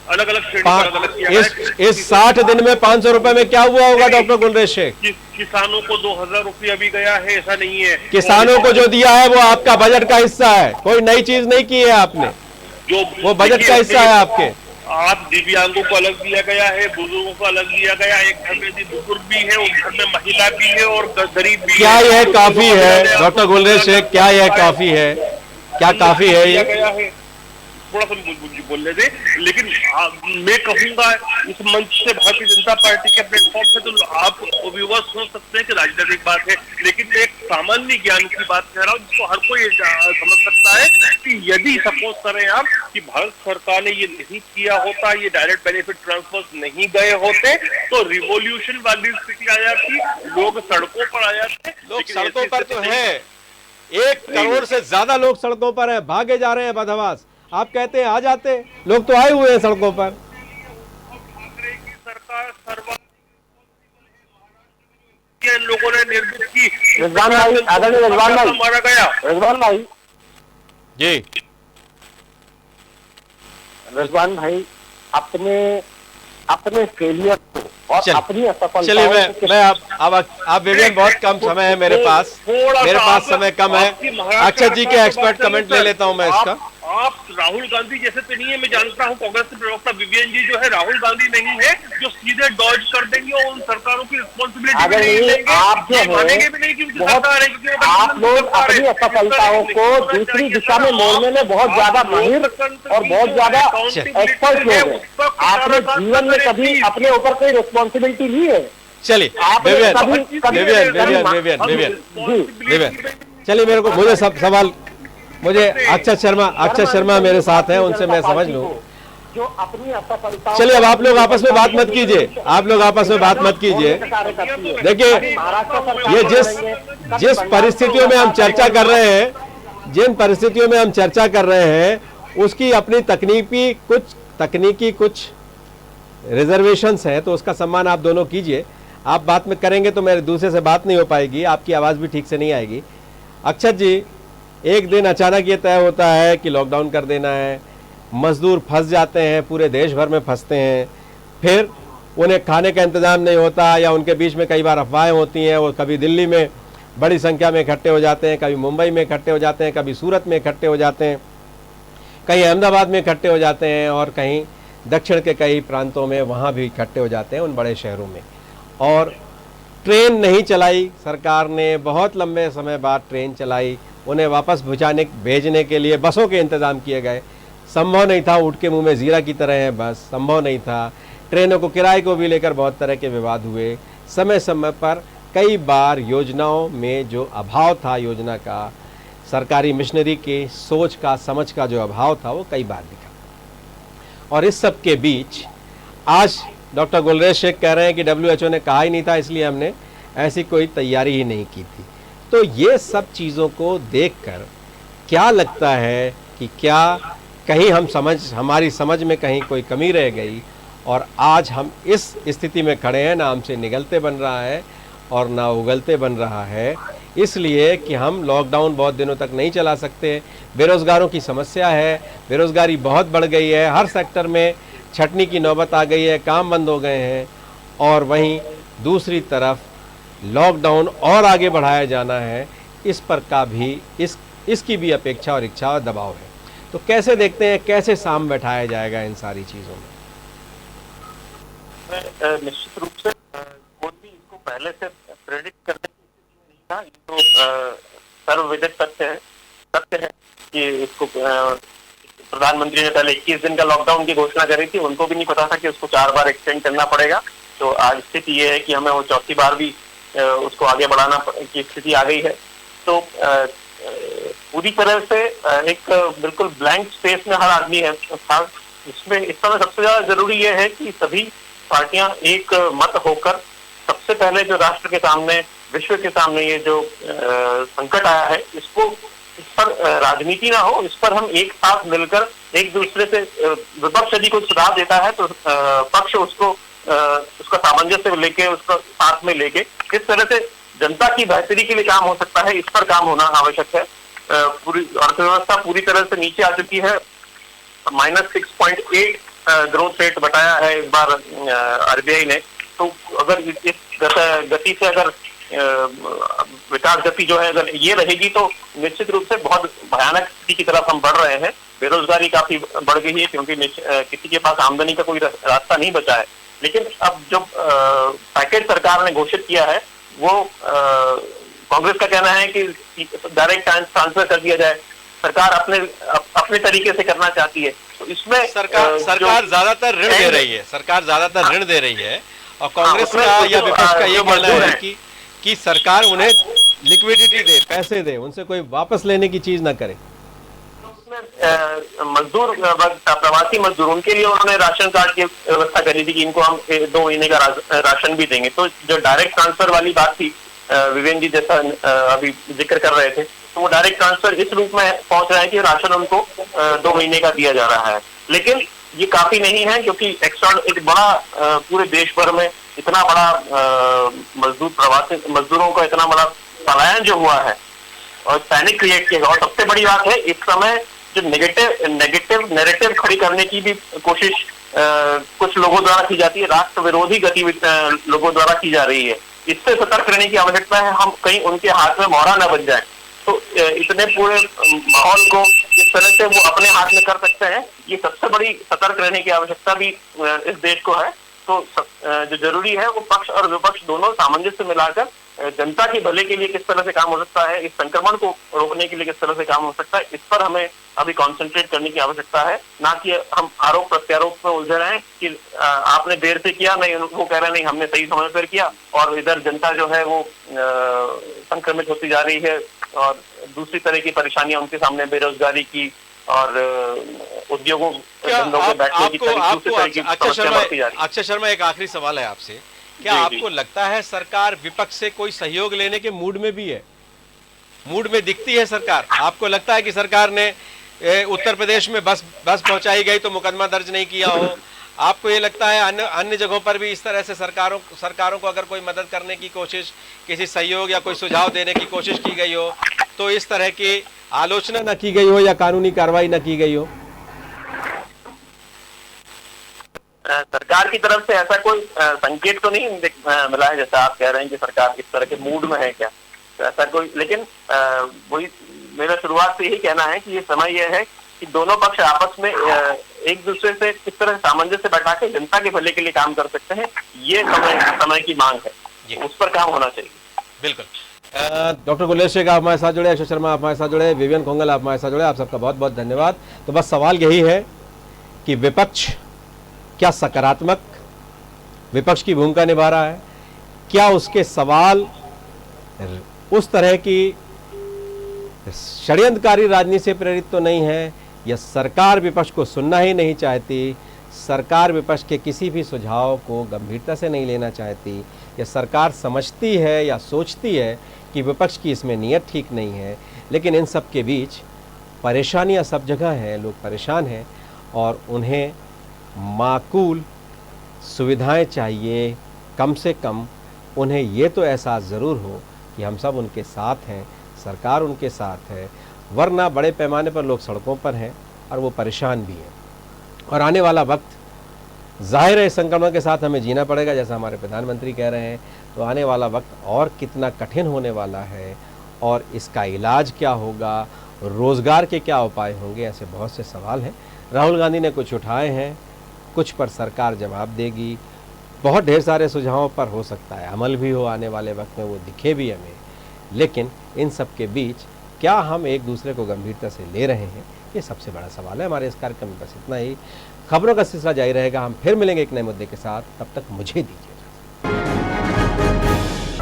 अलग अलग श्रेणी पर अलग अलग किया है। इस 60 दिन में 500 रुपए में क्या हुआ होगा डॉक्टर गुलरेज शेख? किसानों को 2000 रुपया भी गया है, ऐसा नहीं है। किसानों को जो दिया है वो आपका बजट का हिस्सा है, कोई नई चीज नहीं की है आपने, जो वो बजट का हिस्सा है आपके। आप दिव्यांगों को अलग दिया गया है, बुजुर्गों को अलग दिया गया, एक घर में यदि बुजुर्ग भी है, उस घर में महिला भी है और गरीब भी क्या यह काफी है डॉक्टर गुलरेज शेख? क्या यह काफी है? क्या काफी है ये? थोड़ा सा बोलने दे, लेकिन मैं कहूंगा इस मंच से भारतीय जनता पार्टी के प्लेटफॉर्म से तो आप व्यूअर्स सोच सकते हैं कि राजनीतिक बात है, लेकिन मैं एक सामान्य ज्ञान की बात कह रहा हूँ जिसको हर कोई समझ सकता है कि यदि सपोज करें आप कि भारत सरकार ने ये नहीं किया होता, ये डायरेक्ट बेनिफिट ट्रांसफर नहीं गए होते तो रिवॉल्यूशन वाली स्थिति आ जाती, लोग सड़कों पर आ जाते। लोग सड़कों पर तो है, 1 करोड़ से ज्यादा लोग सड़कों पर है, भागे जा रहे हैं बदहवास। आप कहते हैं आ जाते, लोग तो आए हुए हैं सड़कों पर। ठाकरे की सरकार इन लोगों ने निर्मित की, रिजवान भाई, आदरणीय रिजवान भाई, मारा गया। रिजवान भाई जी, रिजवान भाई अपने फेलियर को और अपनी असफलता, चलिए मैं आप विवियन, बहुत कम समय है मेरे पास समय कम है। अक्षत जी के एक्सपर्ट कमेंट ले लेता हूं मैं इसका। आप राहुल गांधी जैसे तो नहीं है, मैं जानता हूं कांग्रेस के प्रवक्ता विवियन जी जो है राहुल गांधी नहीं है जो सीधे डॉज कर देंगे और उन सरकारों की रिस्पॉन्सिबिलिटी भी नहीं लेंगे, आप जो मानेंगे भी नहीं कि उनकी सरकार है। आप लोग अपनी असफलताओं को दूसरी दिशा में मोड़ने में बहुत ज्यादा माहिर और बहुत ज्यादा एक्सपर्ट लोग हैं। आपने जीवन में कभी अपने ऊपर कोई रिस्पॉन्सिबिलिटी ली है? चलिए चलिए मेरे को मुझे सब सवाल, मुझे अक्षत शर्मा मेरे साथ हैं, उनसे मैं समझ लूं। जो अपनी असफलता, चलिए अब आप लोग आपस में बात मत कीजिए, आप लोग आपस में बात मत कीजिए। देखिए, ये जिस परिस्थितियों में हम चर्चा कर रहे हैं, जिन परिस्थितियों में हम चर्चा कर रहे हैं उसकी अपनी तकनीकी कुछ रिजर्वेशंस हैं, तो उसका सम्मान आप दोनों कीजिए। आप बात में करेंगे तो मेरे दूसरे से बात नहीं हो पाएगी, आपकी आवाज़ भी ठीक से नहीं आएगी। अक्षत जी, एक दिन अचानक ये तय होता है कि लॉकडाउन कर देना है, मजदूर फंस जाते हैं, पूरे देश भर में फंसते हैं, फिर उन्हें खाने का इंतज़ाम नहीं होता या उनके बीच में कई बार अफवाहें होती हैं, वो कभी दिल्ली में बड़ी संख्या में इकट्ठे हो जाते हैं, कभी मुंबई में इकट्ठे हो जाते हैं, कभी सूरत में इकट्ठे हो जाते हैं, कहीं अहमदाबाद में इकट्ठे हो जाते हैं और कहीं दक्षिण के कई प्रांतों में वहाँ भी इकट्ठे हो जाते हैं उन बड़े शहरों में। और ट्रेन नहीं चलाई सरकार ने, बहुत लंबे समय बाद ट्रेन चलाई, उन्हें वापस भेजने के लिए बसों के इंतज़ाम किए गए। संभव नहीं था, ऊँट के मुंह में जीरा की तरह है बस, संभव नहीं था। ट्रेनों को किराए को भी लेकर बहुत तरह के विवाद हुए। समय समय पर कई बार योजनाओं में जो अभाव था, योजना का, सरकारी मिशनरी के सोच का, समझ का जो अभाव था, वो कई बार दिखा। और इस सब के बीच आज डॉक्टर गुलरेज शेख कह रहे हैं कि WHO ने कहा ही नहीं था, इसलिए हमने ऐसी कोई तैयारी ही नहीं की थी। तो ये सब चीज़ों को देखकर क्या लगता है कि क्या कहीं हमारी समझ में कहीं कोई कमी रह गई और आज हम इस स्थिति में खड़े हैं, ना हमसे निगलते बन रहा है और ना उगलते बन रहा है, इसलिए कि हम लॉकडाउन बहुत दिनों तक नहीं चला सकते। बेरोज़गारों की समस्या है, बेरोज़गारी बहुत बढ़ गई है, हर सेक्टर में छटनी की नौबत आ गई है, काम बंद हो गए हैं, और वहीं दूसरी तरफ लॉकडाउन और आगे बढ़ाया जाना है, इस पर का भी इसकी भी अपेक्षा और इच्छा और दबाव है। तो कैसे देखते हैं, कैसे साम बैठाया जाएगा इन सारी चीज़ों में? निश्चित रूप से कोई भी इसको पहले से प्रेडिक्ट करने की स्थिति में नहीं था। ये तो सर्वविदित सत्य है कि इसको प्रधानमंत्री ने पहले 21 दिन का लॉकडाउन की घोषणा करी थी, उनको भी नहीं पता था कि उसको 4 बार एक्सटेंड करना पड़ेगा। तो आज स्थिति ये है कि हमें वो 4थी बार भी उसको आगे बढ़ाना की स्थिति आ गई है। तो पूरी तरह से एक बिल्कुल ब्लैंक स्पेस में हर आदमी है। इसमें इस समय सबसे ज्यादा जरूरी ये है कि सभी पार्टियां एक मत होकर सबसे पहले जो राष्ट्र के सामने, विश्व के सामने ये जो संकट आया है, इस पर राजनीति ना हो, इस पर हम एक साथ मिलकर एक दूसरे से, विपक्ष यदि कोई सुझाव देता है तो पक्ष उसका सामंजस्य लेके, उसको साथ में लेके किस तरह से जनता की बेहतरी के लिए काम हो सकता है, इस पर काम होना आवश्यक है। पूरी अर्थव्यवस्था पूरी तरह से नीचे आ चुकी है, -6.8 ग्रोथ रेट बताया है इस बार RBI ने। तो अगर इस गति से अगर विकास गति जो है अगर ये रहेगी तो निश्चित रूप से बहुत भयानक स्थिति की तरफ हम बढ़ रहे हैं। बेरोजगारी काफी बढ़ गई है क्योंकि किसी के पास आमदनी का कोई रास्ता नहीं बचा है। लेकिन अब जो पैकेज सरकार ने घोषित किया है वो कांग्रेस का कहना है कि डायरेक्ट ट्रांसफर कर दिया जाए। सरकार अपने तरीके से करना चाहती है। तो इसमें सरकार ज्यादातर ऋण दे रही है, सरकार ज्यादातर ऋण दे रही है, और कांग्रेस का या विपक्ष का ये कहना है कि सरकार उन्हें लिक्विडिटी दे, पैसे दे, उनसे कोई वापस लेने की चीज ना करे। मजदूर प्रवासी मजदूर, उनके लिए उन्होंने राशन कार्ड की व्यवस्था करी थी कि इनको हम 2 महीने का राशन भी देंगे। तो जो डायरेक्ट ट्रांसफर वाली बात थी, विवेन जी जैसा अभी जिक्र कर रहे थे, तो वो डायरेक्ट ट्रांसफर इस रूप में पहुंच रहा है कि राशन उनको 2 महीने का दिया जा रहा है। लेकिन ये काफी नहीं है क्योंकि एक्स्ट्रा एक बड़ा पूरे देश भर में इतना बड़ा प्रवासी मजदूरों का इतना बड़ा पलायन जो हुआ है और पैनिक क्रिएट किया। और सबसे बड़ी बात है, इस समय जो नेगेटिव नैरेटिव खड़ी करने की भी कोशिश कुछ लोगों द्वारा की जाती है, राष्ट्र विरोधी गतिविधि लोगों द्वारा की जा रही है। इससे सतर्क रहने की आवश्यकता है, हम कहीं उनके हाथ में मोहरा न बन जाए। तो इतने पूरे माहौल को इस तरह से वो अपने हाथ में कर सकते हैं, ये सबसे बड़ी सतर्क रहने की आवश्यकता भी इस देश को है। तो जो जरूरी है वो पक्ष और विपक्ष दोनों सामंजस्य मिलाकर जनता के भले के लिए किस तरह से काम हो सकता है, इस संक्रमण को रोकने के लिए किस तरह से काम हो सकता है, इस पर हमें अभी कंसंट्रेट करने की आवश्यकता है। ना कि हम आरोप प्रत्यारोप में उलझे रहे कि आपने देर से किया, नहीं वो कह रहे नहीं हमने सही समय पर किया, और इधर जनता जो है वो संक्रमित होती जा रही है और दूसरी तरह की परेशानियां उनके सामने, बेरोजगारी की और उद्योगों धंधों के बैठने की दूसरी तरह की समस्या बढ़ती जा रही है। अक्षय शर्मा, एक आखिरी सवाल है आपसे, क्या आपको लगता है सरकार विपक्ष से कोई सहयोग लेने के मूड में भी है? मूड में दिखती है सरकार? आपको लगता है कि सरकार ने उत्तर प्रदेश में बस पहुंचाई गई तो मुकदमा दर्ज नहीं किया हो? आपको ये लगता है अन्य जगहों पर भी इस तरह से सरकारों को अगर कोई मदद करने की कोशिश, किसी सहयोग या कोई सुझाव देने की कोशिश की गई हो तो इस तरह की आलोचना न की गई हो या कानूनी कार्रवाई न की गई हो? सरकार की तरफ से ऐसा कोई संकेत तो नहीं मिला है, जैसा आप कह रहे हैं कि सरकार किस तरह के मूड में है क्या, तो ऐसा कोई। लेकिन वही मेरा शुरुआत से यही कहना है कि ये समय यह है कि दोनों पक्ष आपस में एक दूसरे से किस तरह सामंजस्य बैठा के जनता के भले के लिए काम कर सकते हैं, ये समय की मांग है, उस पर काम होना चाहिए। बिल्कुल। डॉक्टर गुलेश शेख आप हमारे साथ जुड़े, अशोक शर्मा आप हमारे साथ जुड़े, विवियन खोंगल आप हमारे साथ जुड़े, आप सबका बहुत बहुत धन्यवाद। तो बस सवाल यही है कि विपक्ष क्या सकारात्मक विपक्ष की भूमिका निभा रहा है? क्या उसके सवाल उस तरह की षड्यंत्रकारी राजनीति से प्रेरित तो नहीं है, या सरकार विपक्ष को सुनना ही नहीं चाहती, सरकार विपक्ष के किसी भी सुझाव को गंभीरता से नहीं लेना चाहती, या सरकार समझती है या सोचती है कि विपक्ष की इसमें नीयत ठीक नहीं है? लेकिन इन सब के बीच परेशानियां सब जगह हैं, लोग परेशान हैं और उन्हें माकूल सुविधाएं चाहिए। कम से कम उन्हें ये तो एहसास ज़रूर हो कि हम सब उनके साथ हैं, सरकार उनके साथ है, वरना बड़े पैमाने पर लोग सड़कों पर हैं और वो परेशान भी हैं। और आने वाला वक्त जाहिर है संक्रमण के साथ हमें जीना पड़ेगा, जैसा हमारे प्रधानमंत्री कह रहे हैं, तो आने वाला वक्त और कितना कठिन होने वाला है और इसका इलाज क्या होगा, रोज़गार के क्या उपाय होंगे, ऐसे बहुत से सवाल हैं। राहुल गांधी ने कुछ उठाए हैं, कुछ पर सरकार जवाब देगी, बहुत ढेर सारे सुझावों पर हो सकता है अमल भी हो आने वाले वक्त में, वो दिखे भी हमें। लेकिन इन सब के बीच क्या हम एक दूसरे को गंभीरता से ले रहे हैं, ये सबसे बड़ा सवाल है। हमारे इस कार्यक्रम में बस इतना ही। खबरों का सिलसिला जारी रहेगा, हम फिर मिलेंगे एक नए मुद्दे के साथ, तब तक मुझे दीजिए।